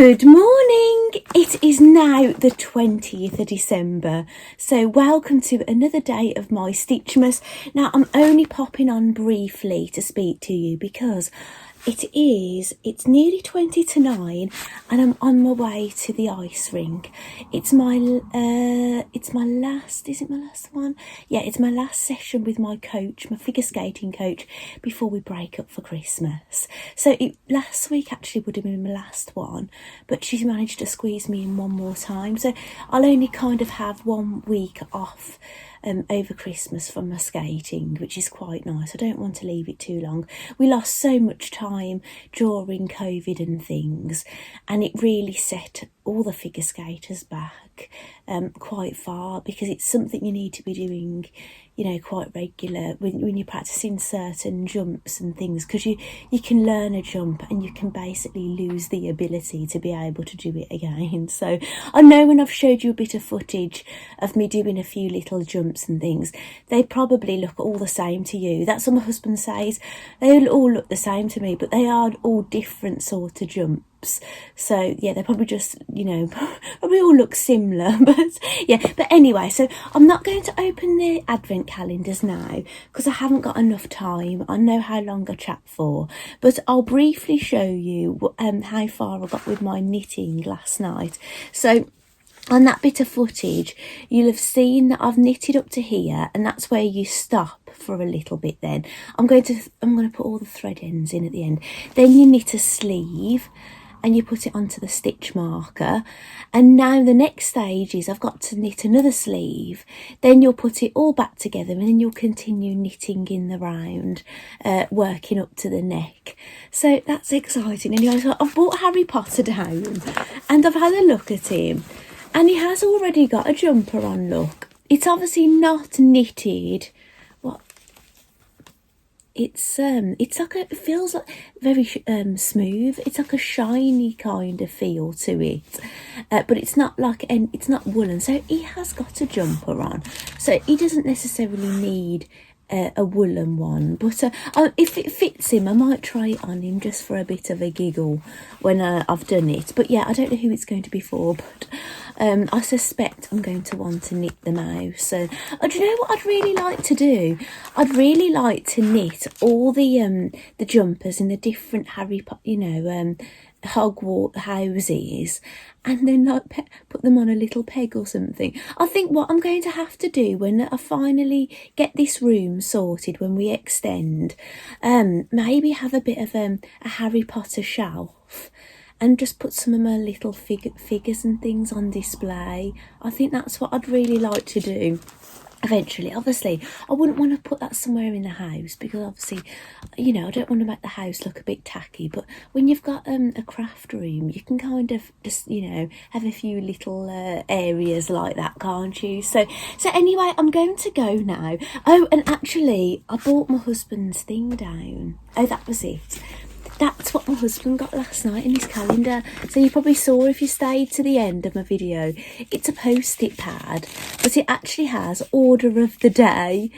Good morning! It is now the 20th of December, so welcome to another day of my Stitchmas. Now, I'm only popping on briefly to speak to you because it's nearly 20 to 9 and I'm on my way to the ice rink. It's my last, is it my last one? Yeah, it's my last session with my coach, my figure skating coach, before we break up for Christmas. So last week actually would have been my last one, but she's managed to squeeze me in one more time. So I'll only kind of have 1 week off over Christmas from my skating, which is quite nice. I don't want to leave it too long. We lost so much time during COVID and things, and it really set all the figure skaters back quite far, because it's something you need to be doing, you know, quite regular when you're practicing certain jumps and things, because you can learn a jump and you can basically lose the ability to be able to do it again. So I know when I've showed you a bit of footage of me doing a few little jumps and things, they probably look all the same to you. That's what my husband says. They all look the same to me, but they are all different sort of jumps. So yeah, they probably just, you know, probably all look similar, but yeah. But anyway, so I'm not going to open the advent calendars now because I haven't got enough time. I know how long I chat for, but I'll briefly show you how far I got with my knitting last night. So on that bit of footage, you'll have seen that I've knitted up to here, and that's where you stop for a little bit. Then I'm going to put all the thread ends in at the end. Then you knit a sleeve and you put it onto the stitch marker, and now the next stage is I've got to knit another sleeve. Then you'll put it all back together, and then you'll continue knitting in the round, working up to the neck. So that's exciting. Anyway, so I've brought Harry Potter down and I've had a look at him, and he has already got a jumper on. Look, it's obviously not knitted. What? It's like it feels like very smooth. It's like a shiny kind of feel to it, but it's not like, and it's not woolen. So he has got a jumper on, so he doesn't necessarily need a woolen one, but if it fits him, I might try it on him just for a bit of a giggle when I've done it. But yeah, I don't know who it's going to be for, but I suspect I'm going to want to knit the mouse. So do you know what I'd really like to do? I'd really like to knit all the jumpers in the different Harry Potter, you know, Hogwarts houses, and then like put them on a little peg or something. I think what I'm going to have to do when I finally get this room sorted, when we extend, maybe have a bit of a Harry Potter shelf and just put some of my little figures and things on display. I think that's what I'd really like to do eventually. Obviously, I wouldn't want to put that somewhere in the house, because obviously, you know, I don't want to make the house look a bit tacky. But when you've got a craft room, you can kind of just, you know, have a few little areas like that, can't you? So anyway, I'm going to go now. Oh, and actually, I bought my husband's thing down. Oh, that was it. That's what my husband got last night in his calendar. So you probably saw, if you stayed to the end of my video, it's a post-it pad, but it actually has order of the day,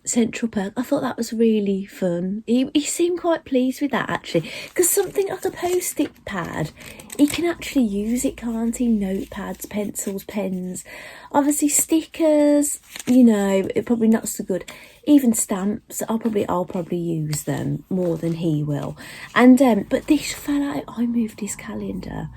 Central Perk. I thought that was really fun. He seemed quite pleased with that, actually, because something like a post-it pad, he can actually use it, can't he? Notepads, pencils, pens, obviously stickers, you know, it probably not so good. Even stamps, I'll probably use them more than he will. And but this fell out. I moved his calendar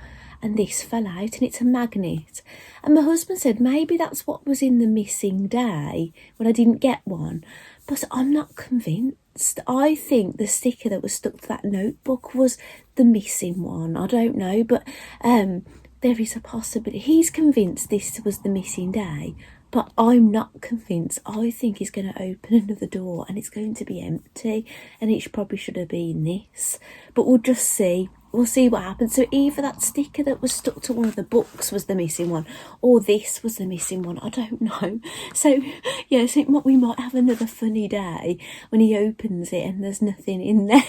and this fell out, and it's a magnet. And my husband said maybe that's what was in the missing day when I didn't get one, but I'm not convinced. I think the sticker that was stuck to that notebook was the missing one. I don't know, but there is a possibility. He's convinced this was the missing day, but I'm not convinced. I think he's going to open another door and it's going to be empty, and it probably should have been this. But we'll just see. We'll see what happens. So either that sticker that was stuck to one of the books was the missing one, or this was the missing one. I don't know. So yeah, so we might have another funny day when he opens it and there's nothing in there.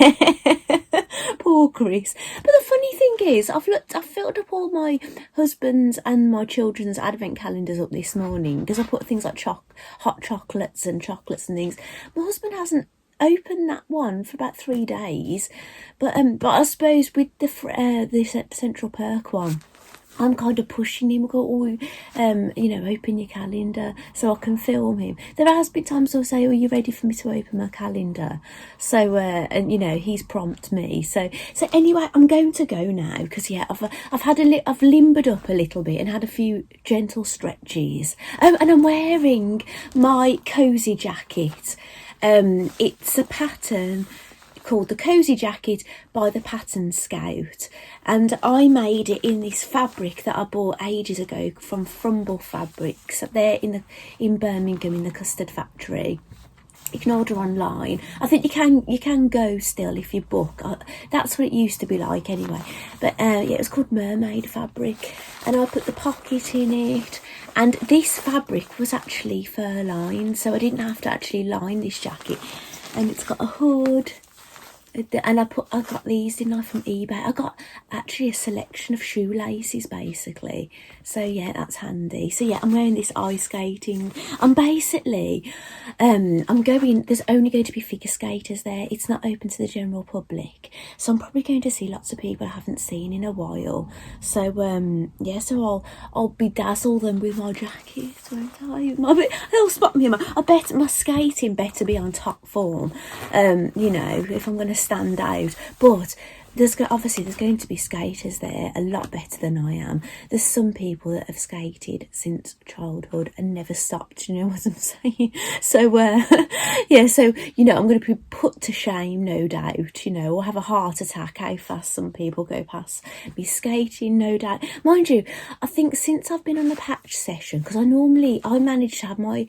Poor Chris. But the funny thing is, I've filled up all my husband's and my children's advent calendars up this morning, because I put things like hot chocolates and things. My husband hasn't opened that one for about 3 days, but I suppose with the Central Perk one, I'm kind of pushing him, go, oh, you know, open your calendar so I can film him. There has been times I'll say, oh, you ready for me to open my calendar? So, and you know, he's prompt me. So anyway, I'm going to go now because yeah, I've limbered up a little bit and had a few gentle stretches. Oh, and I'm wearing my cozy jacket. It's a pattern called the Cozy Jacket by the Pattern Scout, and I made it in this fabric that I bought ages ago from Frumble Fabrics. They're in Birmingham in the custard factory. You can order online. I think you can go still if you book. That's what it used to be like anyway. But yeah, it was called mermaid fabric, and I put the pocket in it. And this fabric was actually fur lined, so I didn't have to actually line this jacket. And it's got a hood. And I got these, didn't I, from eBay. I got actually a selection of shoelaces basically, so yeah, that's handy. So yeah, I'm wearing this ice skating. I'm basically I'm going, there's only going to be figure skaters there. It's not open to the general public, so I'm probably going to see lots of people I haven't seen in a while. So yeah, so I'll bedazzle them with my jacket, won't I? They'll spot me. I bet my skating better be on top form, you know, if I'm going to stand out. But obviously there's going to be skaters there a lot better than I am. There's some people that have skated since childhood and never stopped, you know what I'm saying? So yeah, so you know, I'm going to be put to shame, no doubt, you know, or have a heart attack how fast some people go past me skating, no doubt. Mind you, I think since I've been on the patch session, because I manage to have my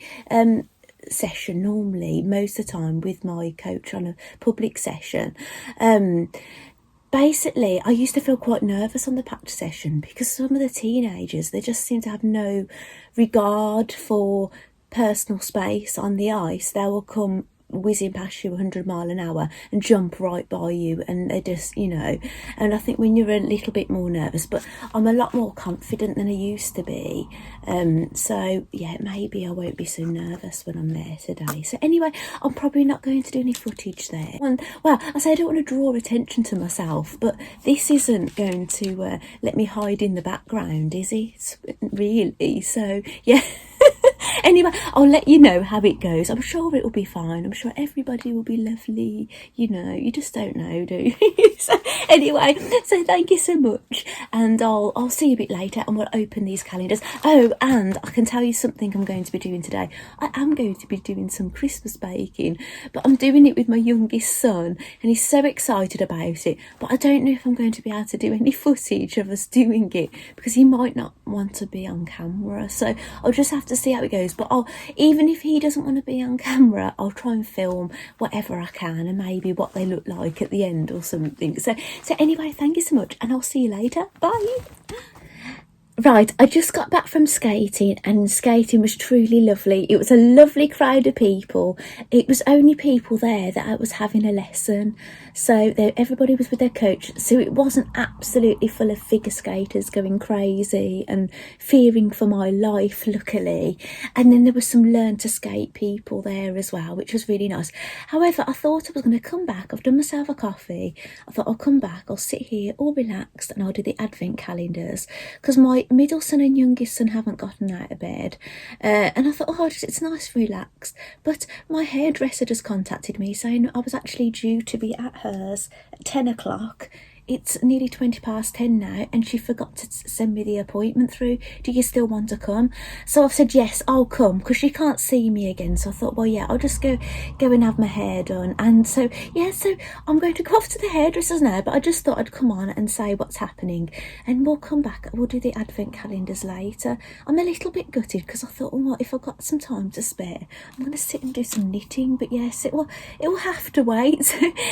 session normally most of the time with my coach on a public session. Basically, I used to feel quite nervous on the patch session because some of the teenagers, they just seem to have no regard for personal space on the ice. They will come whizzing past you 100 mile an hour and jump right by you, and they just, you know, and I think when you're a little bit more nervous, but I'm a lot more confident than I used to be, so yeah, maybe I won't be so nervous when I'm there today. So anyway, I'm probably not going to do any footage there. And well, I say I don't want to draw attention to myself, but this isn't going to let me hide in the background, is it? Really? So yeah. Anyway, I'll let you know how it goes. I'm sure it will be fine. I'm sure everybody will be lovely. You know, you just don't know, do you? So, anyway, so thank you so much. And I'll see you a bit later and we'll open these calendars. Oh, and I can tell you something I'm going to be doing today. I am going to be doing some Christmas baking, but I'm doing it with my youngest son and he's so excited about it. But I don't know if I'm going to be able to do any footage of us doing it because he might not want to be on camera. So I'll just have to see how it goes. But even if he doesn't want to be on camera, I'll try and film whatever I can and maybe what they look like at the end or something. So anyway, thank you so much and I'll see you later. Bye. Right, I just got back from skating and skating was truly lovely. It was a lovely crowd of people. It was only people there that I was having a lesson. So everybody was with their coach. So it wasn't absolutely full of figure skaters going crazy and fearing for my life, luckily. And then there was some learn to skate people there as well, which was really nice. However, I thought I was going to come back. I've done myself a coffee. I thought I'll come back, I'll sit here all relaxed and I'll do the advent calendars because my middle son and youngest son haven't gotten out of bed, and I thought, oh, it's nice and relaxed. But my hairdresser just contacted me saying I was actually due to be at hers at 10 o'clock. It's nearly 20 past 10 now and she forgot to send me the appointment through. Do you still want to come? So I've said yes, I'll come because she can't see me again. So I thought, well, yeah, I'll just go and have my hair done. And so yeah, so I'm going to go off to the hairdressers now, but I just thought I'd come on and say what's happening and we'll come back, we'll do the advent calendars later. I'm a little bit gutted because I thought, oh, what if I've got some time to spare, I'm going to sit and do some knitting, but yes, it will have to wait.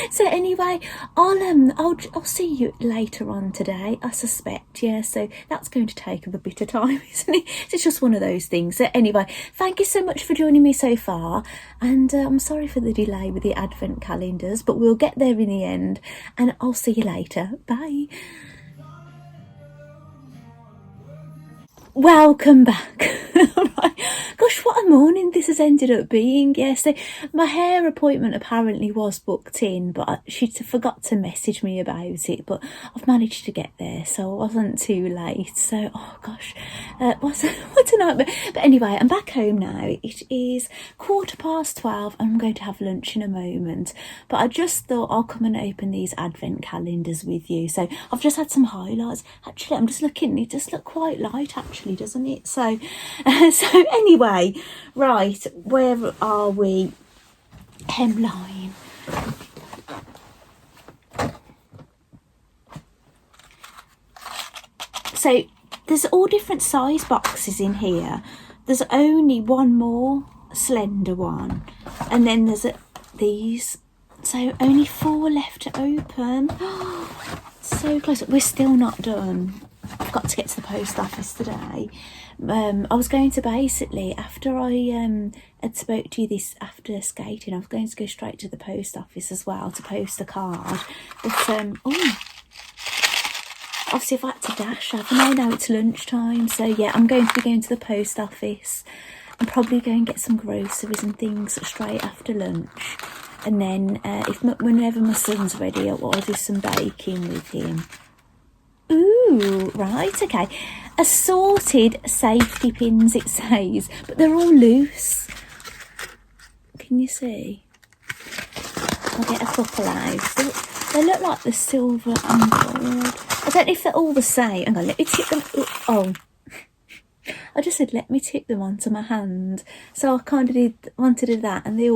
So anyway, I'll see you later on today, I suspect. Yeah, so that's going to take up a bit of time, isn't it? It's just one of those things. So anyway, thank you so much for joining me so far, and I'm sorry for the delay with the advent calendars, but we'll get there in the end, and I'll see you later. Bye. Welcome back. Right. Gosh, what a morning this has ended up being. Yeah, so my hair appointment apparently was booked in, but she forgot to message me about it, but I've managed to get there, so I wasn't too late. So, oh gosh, what a nightmare. But anyway, I'm back home now. It is 12:15 and I'm going to have lunch in a moment, but I just thought I'll come and open these advent calendars with you. So I've just had some highlights. Actually, I'm just looking, it does look quite light actually, doesn't it? So so anyway, right, where are we? Hemline. So there's all different size boxes in here. There's only one more slender one, and then there's these, so only 4 left to open. So close. We're still not done. I've got to get to the post office today. I was going to basically, after I had spoke to you this after skating, I was going to go straight to the post office as well to post a card, but oh, obviously I've had to dash, haven't I? Now it's lunchtime, so yeah, I'm going to be going to the post office and probably go and get some groceries and things straight after lunch, and then whenever my son's ready, I'll do some baking with him. Ooh, right, okay. Assorted safety pins, it says, but they're all loose. Can you see? I'll get a couple out. They look like the silver and gold. I don't know if they're all the same. Hang on, let me tip them. Oh, I just said let me tip them onto my hand. So I kind of wanted to do that, and they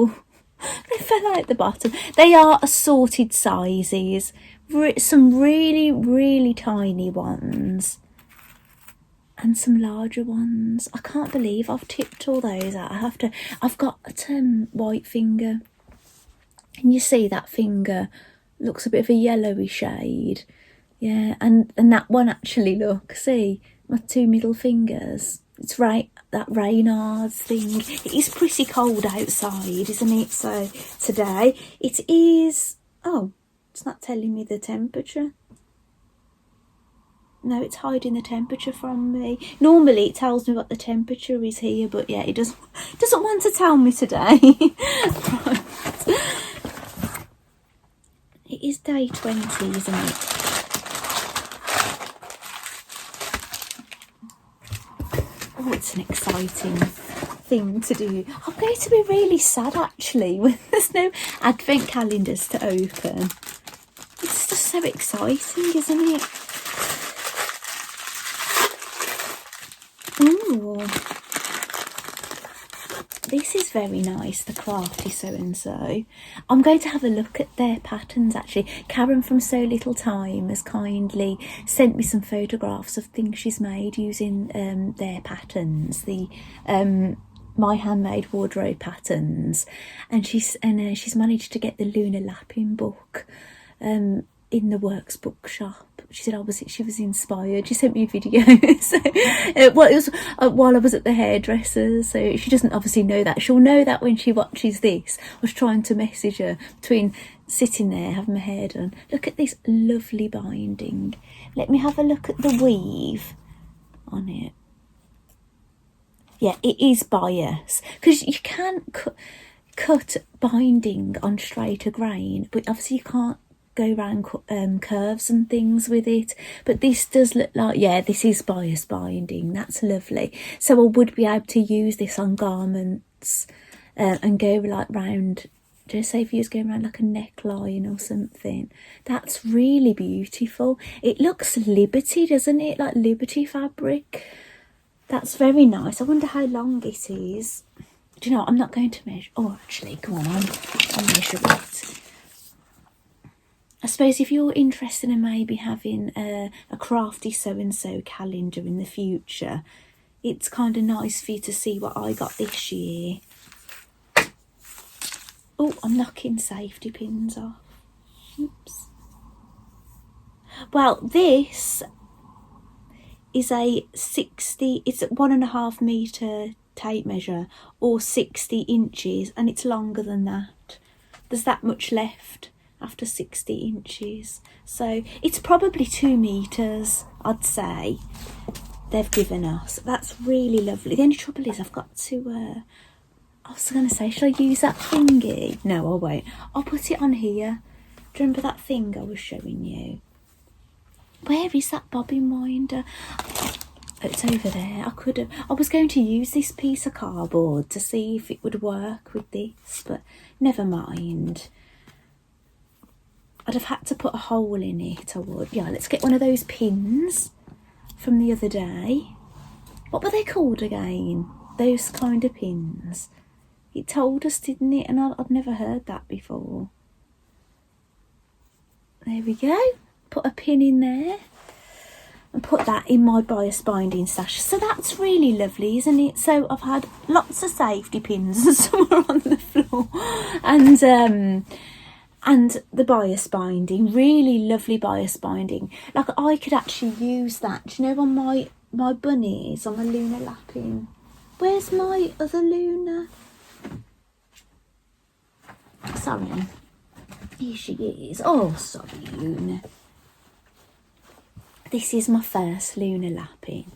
fell out the bottom. They are assorted sizes. Some really, really tiny ones and some larger ones. I can't believe I've tipped all those out. I've got a white finger. Can you see that finger? Looks a bit of a yellowy shade. Yeah, and that one actually, look, see, my 2 middle fingers. It's right, that Reynard's thing. It is pretty cold outside, isn't it? So today it is, oh, it's not telling me the temperature. No, it's hiding the temperature from me. Normally it tells me what the temperature is here, but yeah, it doesn't want to tell me today. Right. It is day 20, isn't it? Oh, it's an exciting thing to do. I'm going to be really sad actually when there's no advent calendars to open. It's just so exciting, isn't it? Ooh. This is very nice, the Crafty So-and-so. I'm going to have a look at their patterns actually. Karen from So Little Time has kindly sent me some photographs of things she's made using their patterns, the My Handmade Wardrobe patterns, and she's managed to get the Lunar Lapping book in the Works bookshop. She said she was inspired. She sent me a video. So, it was while I was at the hairdresser's. So she doesn't obviously know that. She'll know that when she watches this. I was trying to message her between sitting there having my hair done. Look at this lovely binding. Let me have a look at the weave on it. Yeah, it is bias, because you can cut binding on straighter grain, but obviously you can't go around curves and things with it. But this does look like, yeah, this is bias binding. That's lovely. So I would be able to use this on garments and go like round, just say if you was going around like a neckline or something. That's really beautiful. It looks Liberty, doesn't it? Like Liberty fabric. That's very nice. I wonder how long it is. Do you know what? I'm not going to measure. Oh, actually, come on, I'll measure it. I suppose if you're interested in maybe having a Crafty So-and-so calendar in the future, it's kind of nice for you to see what I got this year. Oh, I'm knocking safety pins off. Oops. Well, this is a 60, it's a 1.5 metre tape measure, or 60 inches, and it's longer than that. There's that much left after 60 inches. So it's probably 2 meters, I'd say, they've given us. That's really lovely. The only trouble is I've got to I was going to say, should I use that thingy? No, I won't. I'll put it on here. Do you remember that thing I was showing you? Where is that bobbin winder? It's over there. I was going to use this piece of cardboard to see if it would work with this, but never mind. I'd have had to put a hole in it, I would. Yeah, let's get one of those pins from the other day. What were they called again? Those kind of pins. It told us, didn't it? And I'd never heard that before. There we go. Put a pin in there. And put that in my bias binding stash. So that's really lovely, isn't it? So I've had lots of safety pins somewhere on the floor. And the bias binding, really lovely bias binding. Like, I could actually use that. Do you know, on my bunnies, on my Luna lapping. Where's my other Luna? Sorry. Here she is. Oh, sorry, Luna. This is my first Luna lapping.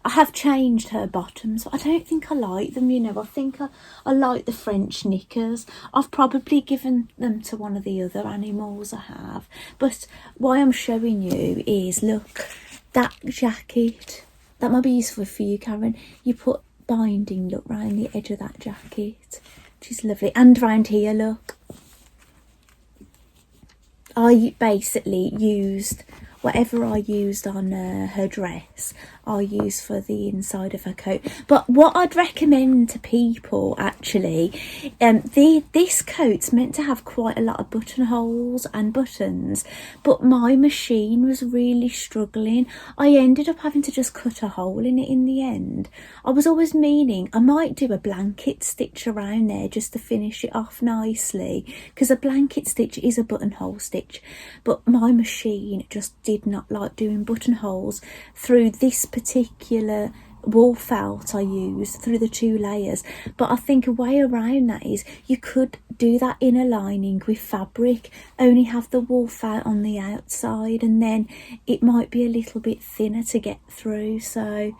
I have changed her bottoms, but I don't think I like them, you know. I think I like the French knickers. I've probably given them to one of the other animals I have. But why I'm showing you is, look, that jacket. That might be useful for you, Karen. You put binding, look, round the edge of that jacket, which is lovely. And round here, look. I basically used whatever I used on her dress, I use for the inside of her coat. But what I'd recommend to people, actually, this coat's meant to have quite a lot of buttonholes and buttons, but my machine was really struggling. I ended up having to just cut a hole in it in the end. I was always meaning I might do a blanket stitch around there just to finish it off nicely, because a blanket stitch is a buttonhole stitch, but my machine just did not like doing buttonholes through this particular wool felt I used, through the 2 layers. But I think a way around that is you could do that inner lining with fabric, only have the wool felt on the outside, and then it might be a little bit thinner to get through. So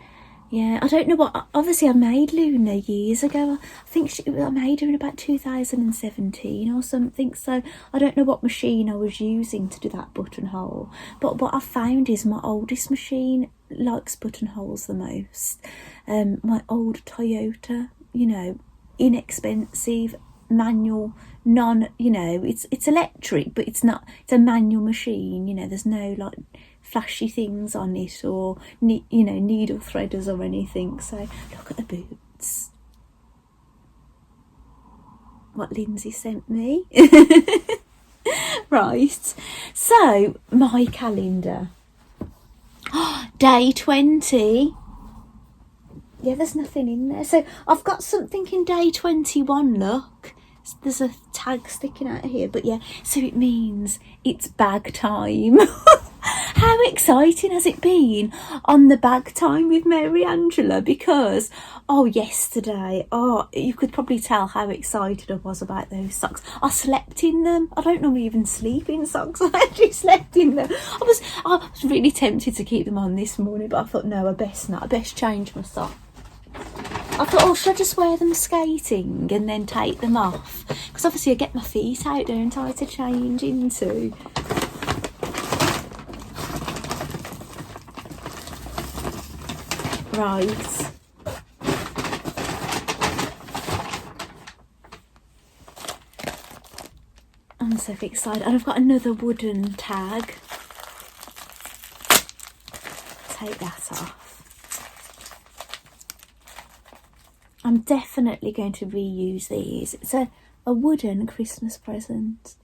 yeah, I don't know what, obviously I made Luna years ago. I think I made her in about 2017 or something, so I don't know what machine I was using to do that buttonhole. But what I found is my oldest machine likes buttonholes the most. My old Toyota, you know, inexpensive, manual, you know, it's electric, but it's a manual machine, you know, there's no like flashy things on it, or you know, needle threaders or anything. So look at the boots, what Lindsay sent me. Right, so my calendar, day 20. Yeah, there's nothing in there, so I've got something in day 21. Look, there's a tag sticking out of here, but yeah, so it means it's bag time. How exciting has it been on the bag time with Mary Angela? Because, yesterday, you could probably tell how excited I was about those socks. I slept in them. I don't normally even sleep in socks. I actually slept in them. I was really tempted to keep them on this morning, but I thought, no, I best not. I best change my socks. I thought, should I just wear them skating and then take them off? Because obviously I get my feet out, don't I, to change into. Right. I'm so excited. And I've got another wooden tag. Take that off. I'm definitely going to reuse these. It's a wooden Christmas present.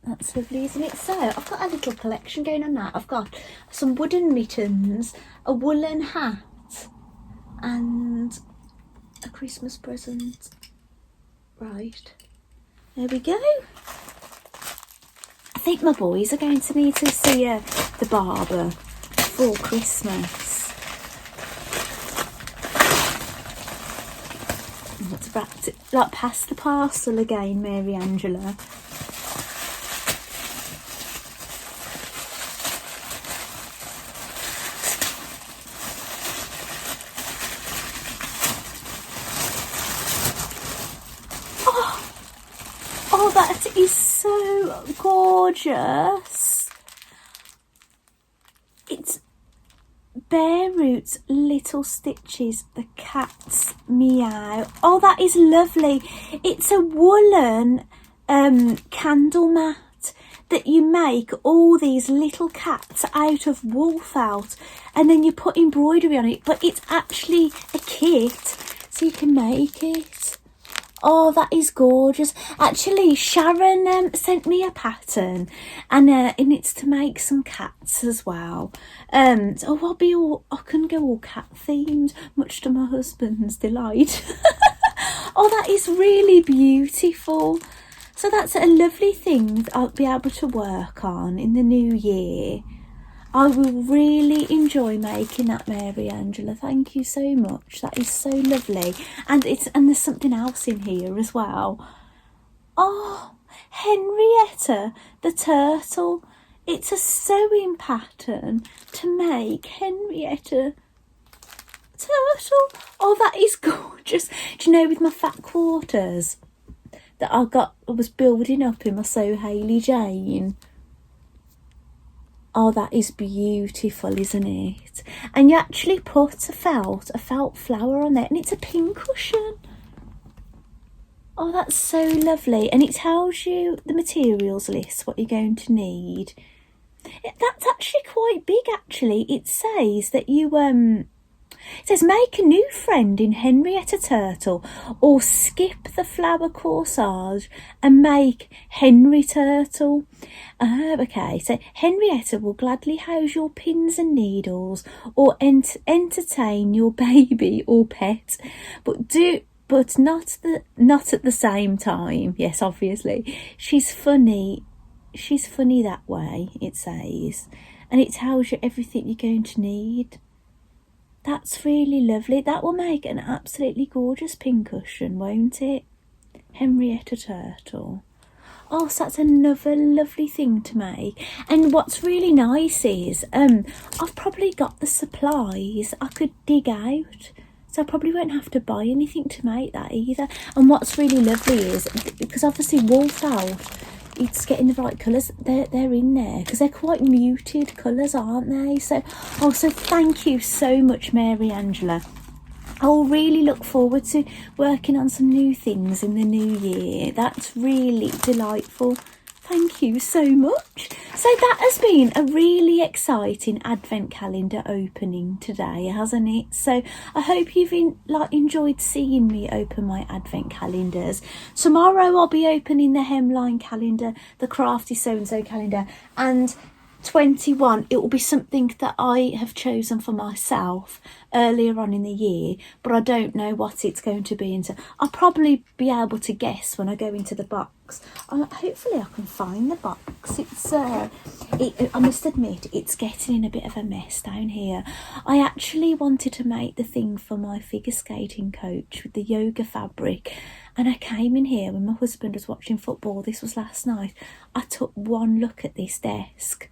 That's lovely, isn't it? So I've got a little collection going on now. I've got some wooden mittens, a woolen hat, and a Christmas present. Right, there we go. I think my boys are going to need to see the barber for Christmas. Let's wrap it, like, pass the parcel again, Mary Angela. gorgeous. It's Bare Roots Little Stitches, the cat's meow. Oh, that is lovely. It's a woolen candle mat that you make all these little cats out of wool felt, and then you put embroidery on it, but it's actually a kit, so you can make it. Oh, that is gorgeous. Actually, Sharon sent me a pattern, and it's to make some cats as well. So I can go all cat themed, much to my husband's delight. Oh, that is really beautiful. So that's a lovely thing that I'll be able to work on in the new year. I will really enjoy making that, Mary Angela. Thank you so much. That is so lovely. And there's something else in here as well. Oh, Henrietta the turtle. It's a sewing pattern to make Henrietta turtle. Oh, that is gorgeous. Do you know, with my fat quarters that I was building up in my So Hayley Jane. Oh, that is beautiful, isn't it? And you actually put a felt flower on there, and it's a pincushion. Oh, that's so lovely. And it tells you the materials list, what you're going to need. That's actually quite big, actually. It says that it says make a new friend in Henrietta Turtle, or skip the flower corsage and make Henry Turtle. Okay, so Henrietta will gladly house your pins and needles, or entertain your baby or pet, but not at the same time. Yes, obviously. She's funny that way, it says, and it tells you everything you're going to need. That's really lovely. That will make an absolutely gorgeous pincushion, won't it? Henrietta Turtle. Oh, so that's another lovely thing to make. And what's really nice is I've probably got the supplies I could dig out, so I probably won't have to buy anything to make that either. And what's really lovely is, because obviously wool felt, it's getting the right colours, they're in there, because they're quite muted colours, aren't they? So thank you so much, Mary Angela. I'll really look forward to working on some new things in the new year. That's really delightful. Thank you so much. So that has been a really exciting advent calendar opening today, hasn't it? So I hope you've enjoyed seeing me open my advent calendars. Tomorrow I'll be opening the hemline calendar, the crafty so-and-so calendar, and 21, it will be something that I have chosen for myself earlier on in the year, but I don't know what it's going to be, and so I'll probably be able to guess when I go into the box. Hopefully I can find the box. I must admit, it's getting in a bit of a mess down here. I actually wanted to make the thing for my figure skating coach with the yoga fabric, and I came in here when my husband was watching football. This was last night. I took one look at this desk.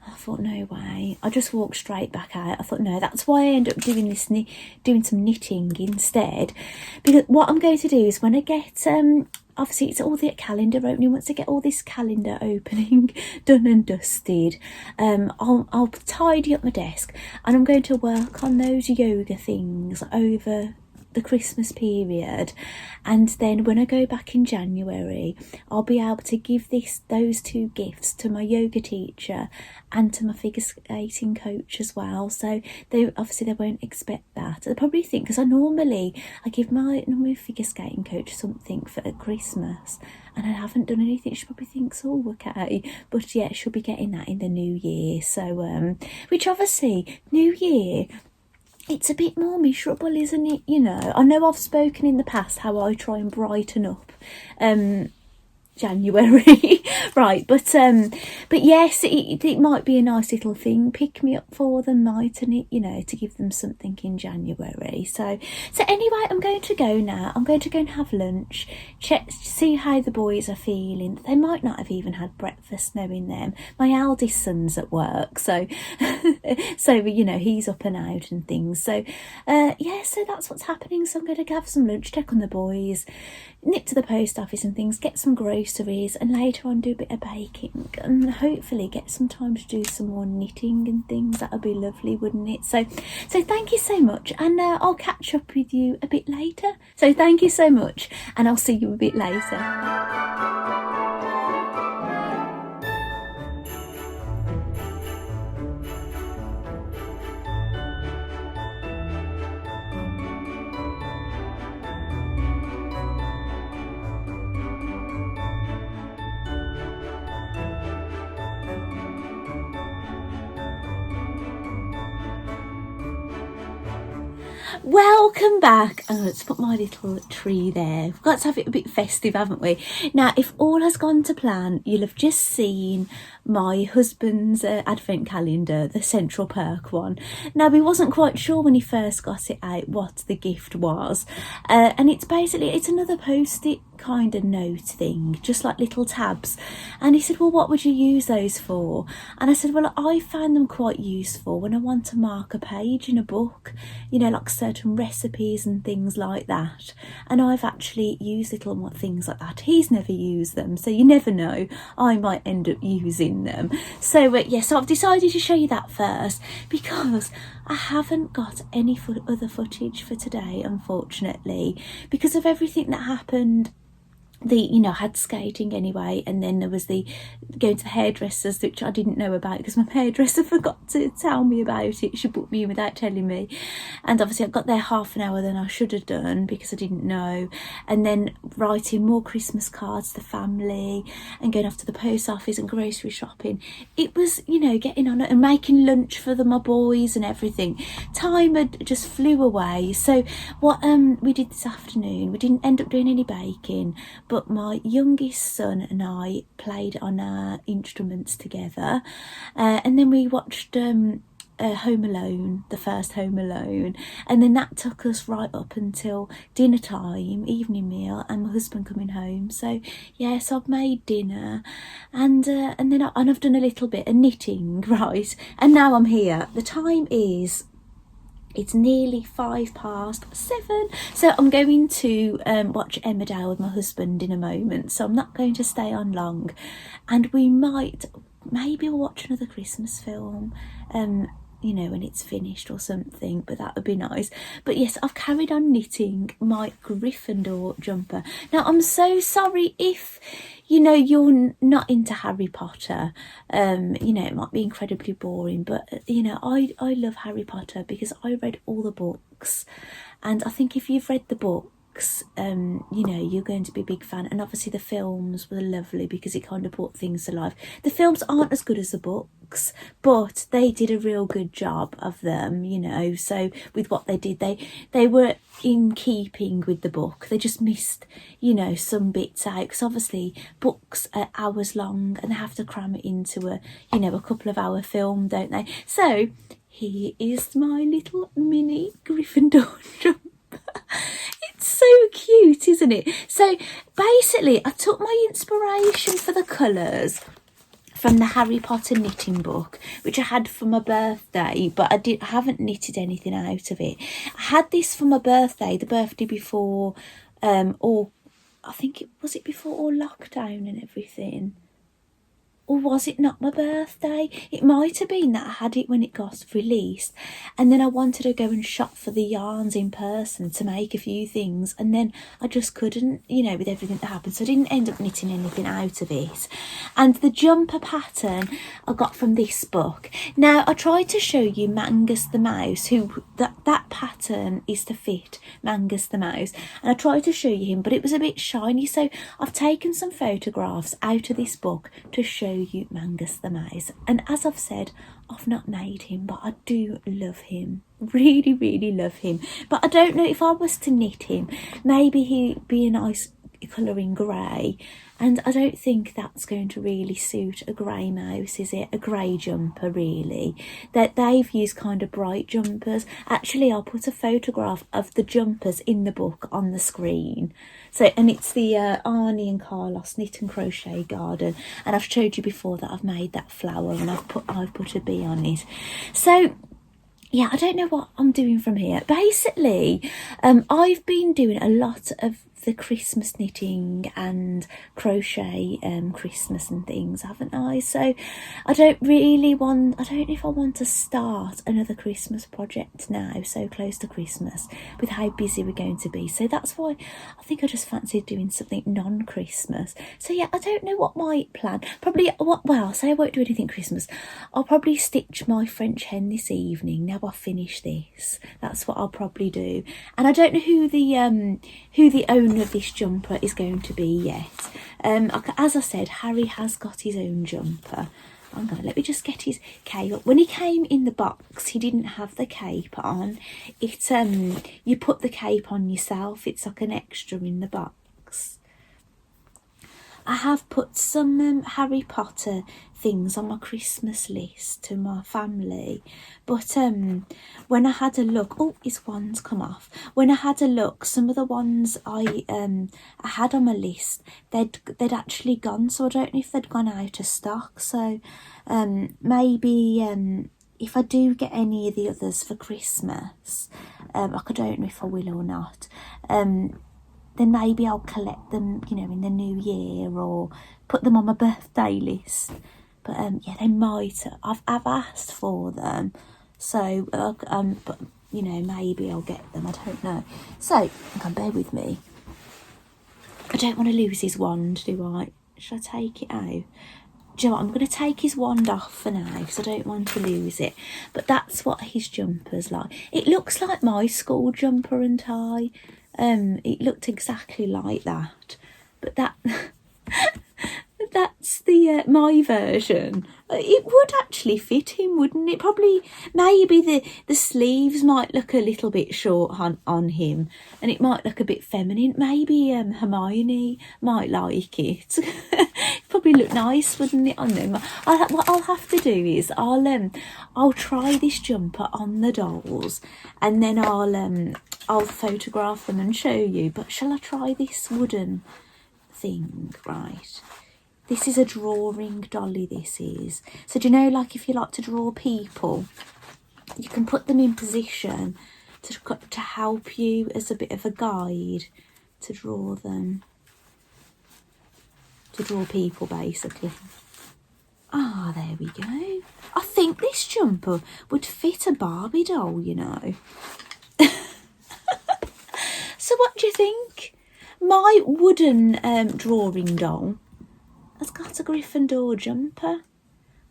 I thought, no way. I just walked straight back out. I thought, no, that's why I end up doing some knitting instead. Because what I'm going to do is, when I get, obviously it's all the calendar opening, once I get all this calendar opening done and dusted, I'll tidy up my desk, and I'm going to work on those yoga things over the Christmas period, and then when I go back in January, I'll be able to give those two gifts to my yoga teacher and to my figure skating coach as well. So they won't expect that. They'll probably think, because I give my figure skating coach something for Christmas, and I haven't done anything. She probably thinks, oh, okay, but yeah, she'll be getting that in the new year. So which obviously, new year, it's a bit more miserable, isn't it? You know, I know I've spoken in the past how I try and brighten up January, right? But yes, it might be a nice little thing, pick me up for them, mightn't it? You know, to give them something in January. So anyway, I'm going to go now. I'm going to go and have lunch, see how the boys are feeling. They might not have even had breakfast, knowing them. My eldest son's at work, so you know, he's up and out and things. So yeah, so that's what's happening. So I'm going to have some lunch, check on the boys, nip to the post office and things, get some groceries, and later on do a bit of baking, and hopefully get some time to do some more knitting and things. That would be lovely, wouldn't it? So thank you so much, and I'll catch up with you a bit later. So thank you so much, and I'll see you a bit later. Welcome back. Oh, let's put my little tree there. We've got to have it a bit festive, haven't we? Now, if all has gone to plan, you'll have just seen my husband's advent calendar, the Central Perk one. Now, he wasn't quite sure when he first got it out what the gift was, and it's another post-it kind of note thing, just like little tabs. And he said, well, what would you use those for? And I said, well, I found them quite useful when I want to mark a page in a book, you know, like certain recipes and things like that. And I've actually used little things like that. He's never used them, so you never know, I might end up using them. So so I've decided to show you that first, because I haven't got any other footage for today, unfortunately, because of everything that happened. I had skating anyway, and then there was the going to the hairdressers, which I didn't know about because my hairdresser forgot to tell me about it. She booked me in without telling me, and obviously I got there half an hour than I should have done because I didn't know. And then writing more Christmas cards to the family, and going off to the post office and grocery shopping. It was, getting on it and making lunch for my boys and everything. Time had just flew away. So what we did this afternoon, we didn't end up doing any baking, but my youngest son and I played on our instruments together, and then we watched Home Alone, the first Home Alone, and then that took us right up until dinner time, evening meal, and my husband coming home. So yes, I've made dinner, and I've done a little bit of knitting, right, and now I'm here. The time is, it's nearly 7:05, so I'm going to watch Emmerdale with my husband in a moment, so I'm not going to stay on long, and maybe we'll watch another Christmas film when it's finished or something, but that would be nice. But yes, I've carried on knitting my Gryffindor jumper. Now, I'm so sorry if you're not into Harry Potter. It might be incredibly boring, but I love Harry Potter because I read all the books, and I think if you've read the books, you're going to be a big fan. And obviously the films were lovely because it kind of brought things to life. The films aren't as good as the books, but they did a real good job of them, so with what they did, they were in keeping with the book. They just missed some bits out, because obviously books are hours long and they have to cram it into a couple of hour film, don't they? So here is my little mini Gryffindor jumper. It's so cute, isn't it? So basically I took my inspiration for the colours from the Harry Potter knitting book, which I had for my birthday, but I haven't knitted anything out of it. I had this for my birthday, the birthday before, or I think was it before all lockdown and everything? Or was it not my birthday? It might have been that I had it when it got released, and then I wanted to go and shop for the yarns in person to make a few things, and then I just couldn't, with everything that happened, so I didn't end up knitting anything out of it. And the jumper pattern I got from this book. Now, I tried to show you Mangus the Mouse, who that pattern is to fit Mangus the Mouse, and I tried to show you him, but it was a bit shiny, so I've taken some photographs out of this book to show you Mangus the Mouse. And as I've said, I've not made him, but I do love him, really, really love him. But I don't know if I was to knit him, maybe he'd be a nice colour in grey, and I don't think that's going to really suit a grey mouse, is it? A grey jumper, really. That they've used kind of bright jumpers. Actually, I'll put a photograph of the jumpers in the book on the screen. So, and it's the Arnie and Carlos Knit and Crochet Garden, and I've showed you before that I've made that flower and I've put a bee on it. So yeah, I don't know what I'm doing from here. Basically, I've been doing a lot of the Christmas knitting and crochet Christmas and things, haven't I? So I don't know if I want to start another Christmas project now, so close to Christmas, with how busy we're going to be. So that's why I think I just fancied doing something non-Christmas. So yeah, I don't know what my plan, probably, well, say I won't do anything Christmas. I'll probably stitch my French hen this evening, now I've finished this. That's what I'll probably do. And I don't know who the owner of this jumper is going to be yet. As I said, Harry has got his own jumper. Let me just get his cape. When he came in the box, he didn't have the cape on. You put the cape on yourself. It's like an extra in the box. I have put some Harry Potter things on my Christmas list to my family, but when I had a look, oh, his wand's come off. When I had a look, some of the ones I had on my list, they'd actually gone, so I don't know if they'd gone out of stock. So maybe if I do get any of the others for Christmas, I don't know if I will or not. Then maybe I'll collect them, in the new year, or put them on my birthday list. But yeah, they might. I've asked for them, so but maybe I'll get them. I don't know. So bear with me. I don't want to lose his wand, do I? Should I take it out? Do you know what? I'm going to take his wand off for now because I don't want to lose it. But that's what his jumper's like. It looks like my school jumper and tie. It looked exactly like that, but that's the my version. It would actually fit him, wouldn't it? Probably, maybe the sleeves might look a little bit short on him, and it might look a bit feminine. Maybe Hermione might like it. Probably look nice, wouldn't it, on them? What I'll have to do is I'll try this jumper on the dolls, and then I'll photograph them and show you. But shall I try this wooden thing? Right. This is a drawing dolly, this is. So do you know, like if you like to draw people, you can put them in position to help you as a bit of a guide to draw them. To draw people, basically. Ah, there we go. I think this jumper would fit a Barbie doll, So what do you think? My wooden drawing doll has got a Gryffindor jumper.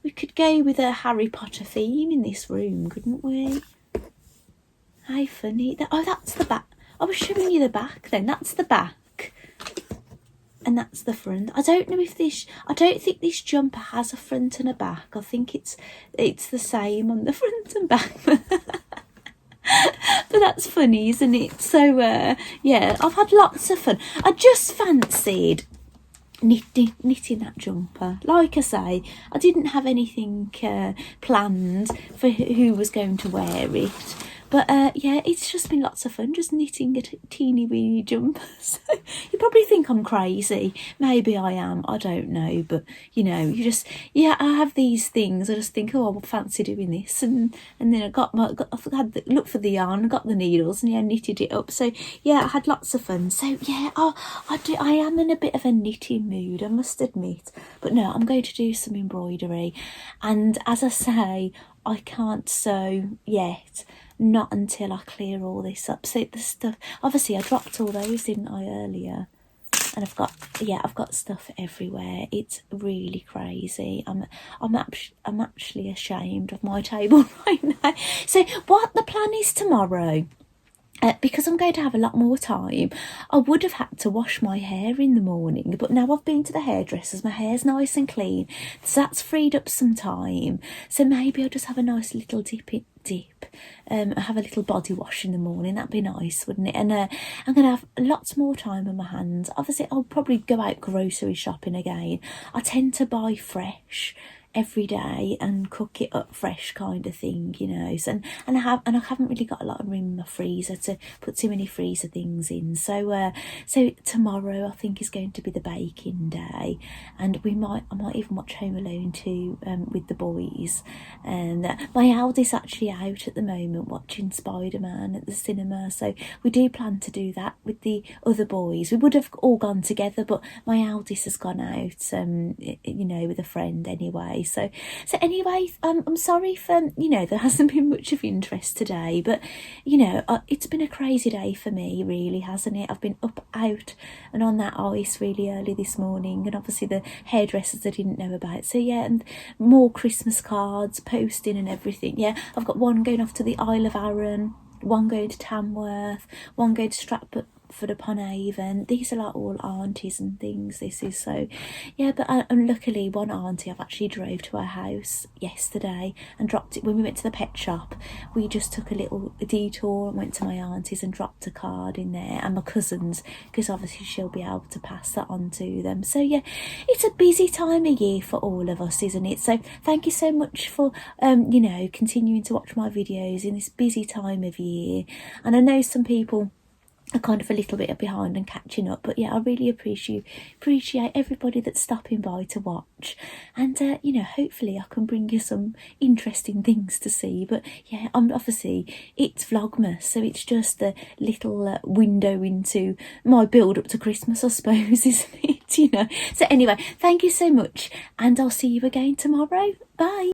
We could go with a Harry Potter theme in this room, couldn't we? How funny. Oh, that's the back. I was showing you the back then. That's the back. And that's the front. I don't think this jumper has a front and a back. I think it's the same on the front and back. But that's funny, isn't it? So yeah, I've had lots of fun. I just fancied knitting that jumper. Like I say, I didn't have anything planned for who was going to wear it. But yeah, it's just been lots of fun just knitting a teeny weeny jumper. So you probably think I'm crazy. Maybe I am. I don't know. But I have these things. I just think, oh, I fancy doing this, and then I had the look for the yarn, got the needles, and knitted it up. So yeah, I had lots of fun. So yeah, I am in a bit of a knitting mood, I must admit. But no, I'm going to do some embroidery, and as I say, I can't sew yet. Not until I clear all this up. So the stuff, obviously I dropped all those, didn't I, earlier? And I've got stuff everywhere. It's really crazy. I'm actually ashamed of my table right now. So what the plan is tomorrow, because I'm going to have a lot more time, I would have had to wash my hair in the morning, but now I've been to the hairdressers, my hair's nice and clean, so that's freed up some time. So maybe I'll just have a nice little dip. Have a little body wash in the morning. That'd be nice, wouldn't it? And I'm going to have lots more time on my hands. Obviously, I'll probably go out grocery shopping again. I tend to buy fresh every day and cook it up fresh kind of thing, you know. So, and I haven't really got a lot of room in my freezer to put too many freezer things in. So so tomorrow I think is going to be the baking day, and I might even watch Home Alone 2 with the boys. And my eldest actually out at the moment watching Spider-Man at the cinema, so we do plan to do that with the other boys. We would have all gone together, but my eldest has gone out, you know, with a friend anyway. So anyway, I'm sorry for, you know, there hasn't been much of interest today, but you know, it's been a crazy day for me, really, hasn't it? I've been up, out and on that ice really early this morning, and obviously the hairdressers I didn't know about. So yeah, and more Christmas cards, posting and everything. Yeah, I've got one going off to the Isle of Arran, one going to Tamworth, one going to Stratford upon Avon. These are like all aunties and things, this is. So yeah, but and luckily one auntie, I've actually drove to her house yesterday and dropped it. When we went to the pet shop, we just took a little detour and went to my auntie's and dropped a card in there, and my cousin's, because obviously she'll be able to pass that on to them. So yeah, it's a busy time of year for all of us, isn't it? So thank you so much for you know, continuing to watch my videos in this busy time of year. And I know some people are kind of a little bit behind and catching up, but yeah, I really appreciate everybody that's stopping by to watch. And you know, hopefully I can bring you some interesting things to see. But yeah, obviously it's Vlogmas, so it's just a little window into my build up to Christmas, I suppose, isn't it? You know. So anyway, thank you so much, and I'll see you again tomorrow. Bye.